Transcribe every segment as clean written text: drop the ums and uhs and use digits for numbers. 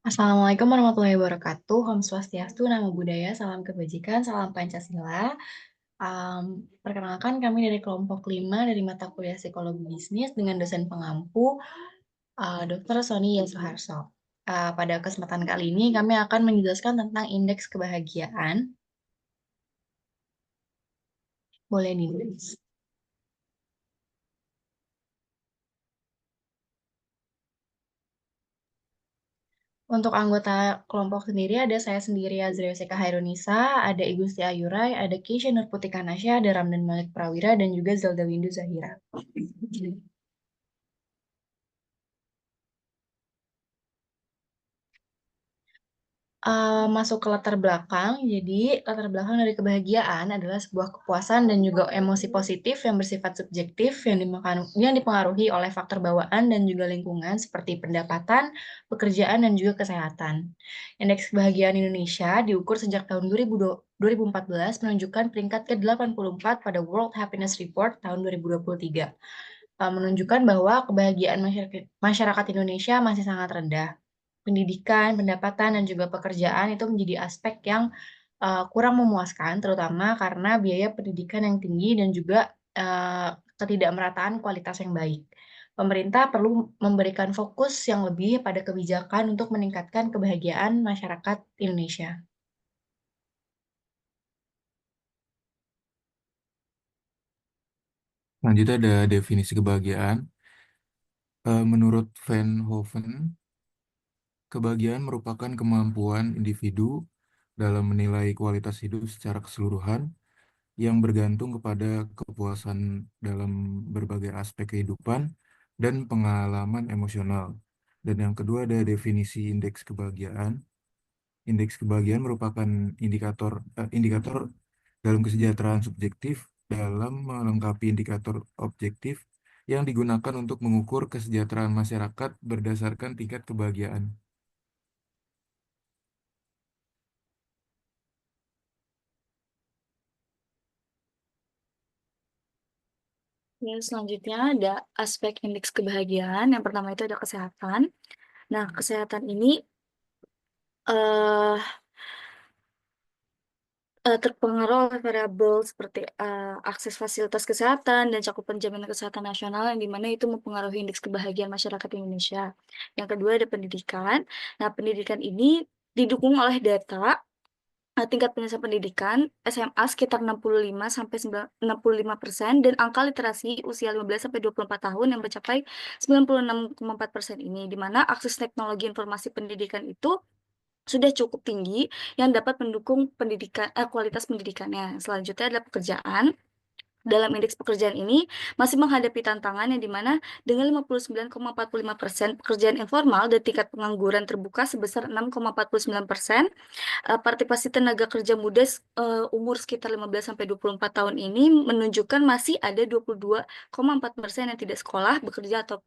Assalamualaikum warahmatullahi wabarakatuh. Om Swastiastu, Namo Buddhaya, salam kebajikan, salam Pancasila. Perkenalkan kami dari kelompok 5 dari mata kuliah Psikologi Bisnis dengan dosen pengampu Dr. Sony Yasuharso. Pada kesempatan kali ini kami akan menjelaskan tentang indeks kebahagiaan. Boleh ditulis. Untuk anggota kelompok sendiri ada saya sendiri Azria Yoseka Hairunisa, ada Igusti Ayurai, ada Keisha Nurputika Nasya, ada Ramdan Malik Prawira, dan juga Zelda Windu Zahira. Masuk ke latar belakang, jadi latar belakang dari kebahagiaan adalah sebuah kepuasan dan juga emosi positif yang bersifat subjektif yang dipengaruhi oleh faktor bawaan dan juga lingkungan seperti pendapatan, pekerjaan, dan juga kesehatan. Indeks kebahagiaan Indonesia diukur sejak tahun 2014 menunjukkan peringkat ke-84 pada World Happiness Report tahun 2023. Menunjukkan bahwa kebahagiaan masyarakat Indonesia masih sangat rendah. Pendidikan, pendapatan, dan juga pekerjaan itu menjadi aspek yang kurang memuaskan, terutama karena biaya pendidikan yang tinggi dan juga ketidakmerataan kualitas yang baik. Pemerintah perlu memberikan fokus yang lebih pada kebijakan untuk meningkatkan kebahagiaan masyarakat Indonesia. Selanjutnya ada definisi kebahagiaan. Menurut Van Hoven, kebahagiaan merupakan kemampuan individu dalam menilai kualitas hidup secara keseluruhan yang bergantung kepada kepuasan dalam berbagai aspek kehidupan dan pengalaman emosional. Dan yang kedua ada definisi indeks kebahagiaan. Indeks kebahagiaan merupakan indikator dalam kesejahteraan subjektif dalam melengkapi indikator objektif yang digunakan untuk mengukur kesejahteraan masyarakat berdasarkan tingkat kebahagiaan. Ya, selanjutnya ada aspek indeks kebahagiaan. Yang pertama itu ada kesehatan. Nah, kesehatan ini eh terpengaruh oleh variabel seperti akses fasilitas kesehatan dan cakupan jaminan kesehatan nasional yang dimana itu mempengaruhi indeks kebahagiaan masyarakat Indonesia. Yang kedua ada pendidikan. Nah, pendidikan ini didukung oleh data tingkat penyelesaian pendidikan SMA sekitar 65 sampai 65% dan angka literasi usia 15 sampai 24 tahun yang mencapai 96,4% ini, di mana akses teknologi informasi pendidikan itu sudah cukup tinggi yang dapat mendukung kualitas pendidikannya. Selanjutnya adalah pekerjaan. Dalam indeks pekerjaan ini masih menghadapi tantangan yang dimana dengan 59,45% pekerjaan informal dan tingkat pengangguran terbuka sebesar 6,49%, partisipasi tenaga kerja muda umur sekitar 15 sampai 24 tahun ini menunjukkan masih ada 22,4% yang tidak sekolah, bekerja atau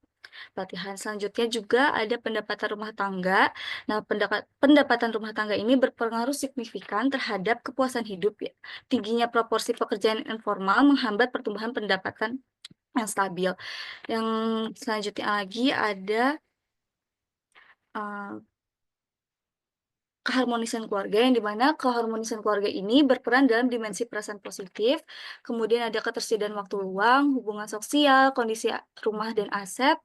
pelatihan. Selanjutnya juga ada pendapatan rumah tangga. Nah, pendapatan rumah tangga ini berpengaruh signifikan terhadap kepuasan hidup ya. Tingginya proporsi pekerjaan informal menghambat pertumbuhan pendapatan yang stabil. Yang selanjutnya lagi ada uh, keharmonisan keluarga yang dimana keharmonisan keluarga ini berperan dalam dimensi perasaan positif, kemudian ada ketersediaan waktu luang, hubungan sosial, kondisi rumah dan aset,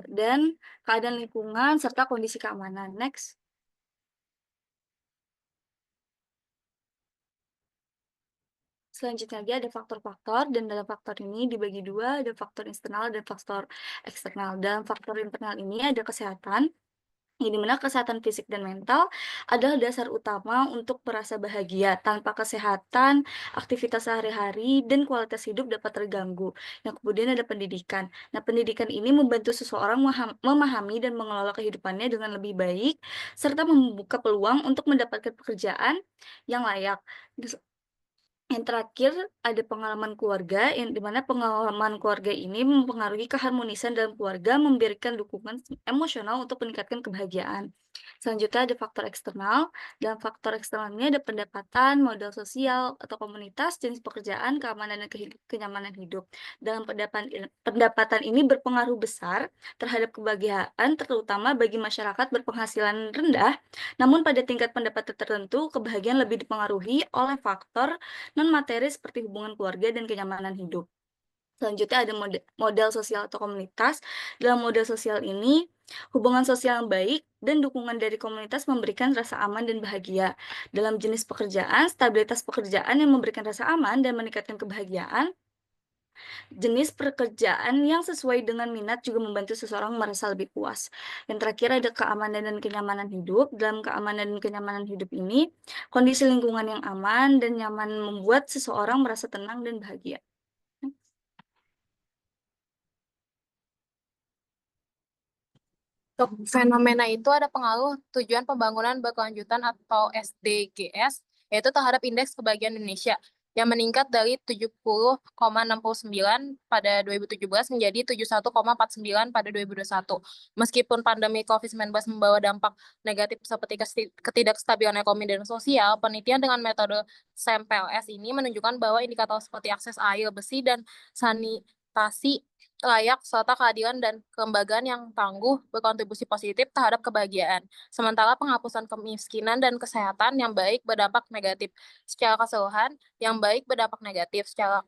dan keadaan lingkungan serta kondisi keamanan. Next. Selanjutnya lagi ada faktor-faktor dan dalam faktor ini dibagi dua, ada faktor internal dan faktor eksternal. Dalam faktor internal ini ada kesehatan, yang dimana kesehatan fisik dan mental adalah dasar utama untuk merasa bahagia. Tanpa kesehatan, aktivitas sehari-hari dan kualitas hidup dapat terganggu. Yang kemudian ada pendidikan. Nah, pendidikan ini membantu seseorang memahami dan mengelola kehidupannya dengan lebih baik, serta membuka peluang untuk mendapatkan pekerjaan yang layak. Yang terakhir ada pengalaman keluarga, yang dimana pengalaman keluarga ini mempengaruhi keharmonisan dalam keluarga, memberikan dukungan emosional untuk meningkatkan kebahagiaan. Selanjutnya ada faktor eksternal. Dalam faktor eksternal ini ada pendapatan, modal sosial atau komunitas, jenis pekerjaan, keamanan dan kenyamanan hidup. Dalam pendapatan ini berpengaruh besar terhadap kebahagiaan, terutama bagi masyarakat berpenghasilan rendah. Namun pada tingkat pendapatan tertentu, kebahagiaan lebih dipengaruhi oleh faktor non-materi seperti hubungan keluarga dan kenyamanan hidup. Selanjutnya ada modal sosial atau komunitas. Dalam modal sosial ini, hubungan sosial yang baik dan dukungan dari komunitas memberikan rasa aman dan bahagia. Dalam jenis pekerjaan, stabilitas pekerjaan yang memberikan rasa aman dan meningkatkan kebahagiaan. Jenis pekerjaan yang sesuai dengan minat juga membantu seseorang merasa lebih puas. Yang terakhir ada keamanan dan kenyamanan hidup. Dalam keamanan dan kenyamanan hidup ini, kondisi lingkungan yang aman dan nyaman membuat seseorang merasa tenang dan bahagia. Untuk fenomena itu ada pengaruh tujuan pembangunan berkelanjutan atau SDGs, yaitu terhadap indeks kebahagiaan Indonesia, yang meningkat dari 70,69 pada 2017 menjadi 71,49 pada 2021. Meskipun pandemi COVID-19 membawa dampak negatif seperti ketidakstabilan ekonomi dan sosial, penelitian dengan metode SAMPLS ini menunjukkan bahwa indikator seperti akses air bersih dan sanitasi layak, serta keadilan dan kelembagaan yang tangguh berkontribusi positif terhadap kebahagiaan. Sementara penghapusan kemiskinan dan kesehatan yang baik berdampak negatif. Secara keseluruhan, yang baik berdampak negatif. Secara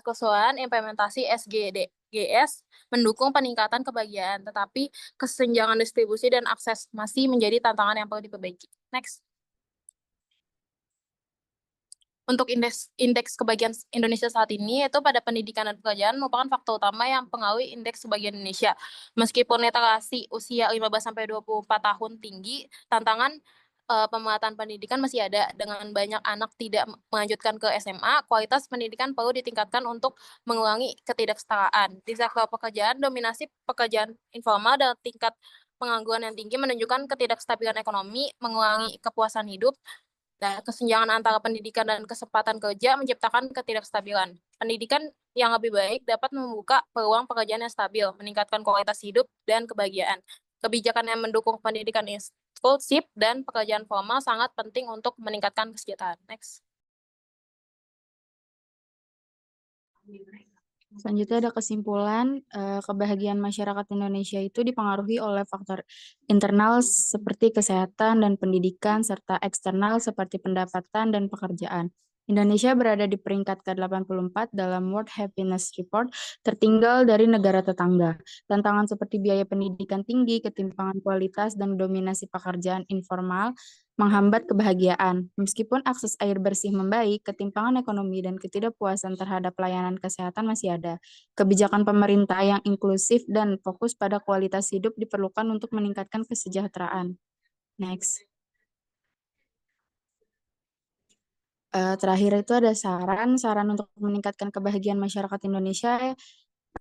keseluruhan, implementasi SDGs mendukung peningkatan kebahagiaan, tetapi kesenjangan distribusi dan akses masih menjadi tantangan yang perlu diperbaiki. Next. Untuk indeks kebahagiaan Indonesia saat ini, yaitu pada pendidikan dan pekerjaan merupakan faktor utama yang mempengaruhi indeks kebahagiaan Indonesia. Meskipun literasi usia 15-24 tahun tinggi, tantangan pemerataan pendidikan masih ada. Dengan banyak anak tidak melanjutkan ke SMA, kualitas pendidikan perlu ditingkatkan untuk mengurangi ketidaksetaraan. Di sektor pekerjaan, dominasi pekerjaan informal dan tingkat pengangguran yang tinggi menunjukkan ketidakstabilan ekonomi, mengurangi kepuasan hidup. Nah, kesenjangan antara pendidikan dan kesempatan kerja menciptakan ketidakstabilan. Pendidikan yang lebih baik dapat membuka peluang pekerjaan yang stabil, meningkatkan kualitas hidup dan kebahagiaan. Kebijakan yang mendukung pendidikan inklusif dan pekerjaan formal sangat penting untuk meningkatkan kesejahteraan. Next. Selanjutnya ada kesimpulan, kebahagiaan masyarakat Indonesia itu dipengaruhi oleh faktor internal seperti kesehatan dan pendidikan, serta eksternal seperti pendapatan dan pekerjaan. Indonesia berada di peringkat ke-84 dalam World Happiness Report, tertinggal dari negara tetangga. Tantangan seperti biaya pendidikan tinggi, ketimpangan kualitas, dan dominasi pekerjaan informal menghambat kebahagiaan. Meskipun akses air bersih membaik, ketimpangan ekonomi dan ketidakpuasan terhadap pelayanan kesehatan masih ada. Kebijakan pemerintah yang inklusif dan fokus pada kualitas hidup diperlukan untuk meningkatkan kesejahteraan. Next. Terakhir itu ada saran untuk meningkatkan kebahagiaan masyarakat Indonesia.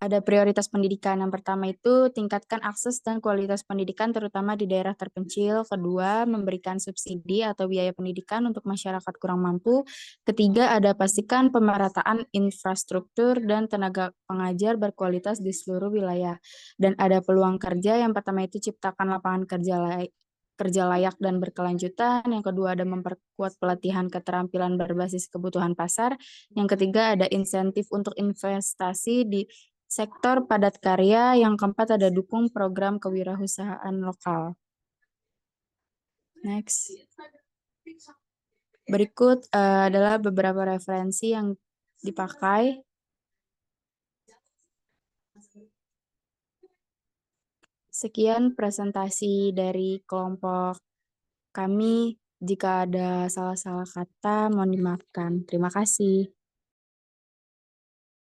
Ada prioritas pendidikan. Yang pertama itu tingkatkan akses dan kualitas pendidikan terutama di daerah terpencil. Kedua, memberikan subsidi atau biaya pendidikan untuk masyarakat kurang mampu. Ketiga, ada pastikan pemerataan infrastruktur dan tenaga pengajar berkualitas di seluruh wilayah. Dan ada peluang kerja. Yang pertama itu ciptakan lapangan kerja layak dan berkelanjutan. Yang kedua ada memperkuat pelatihan keterampilan berbasis kebutuhan pasar. Yang ketiga ada insentif untuk investasi di sektor padat karya. Yang keempat ada dukung program kewirausahaan lokal. Next. Berikut adalah beberapa referensi yang dipakai. Sekian presentasi dari kelompok kami. Jika ada salah-salah kata, mohon dimaafkan. Terima kasih.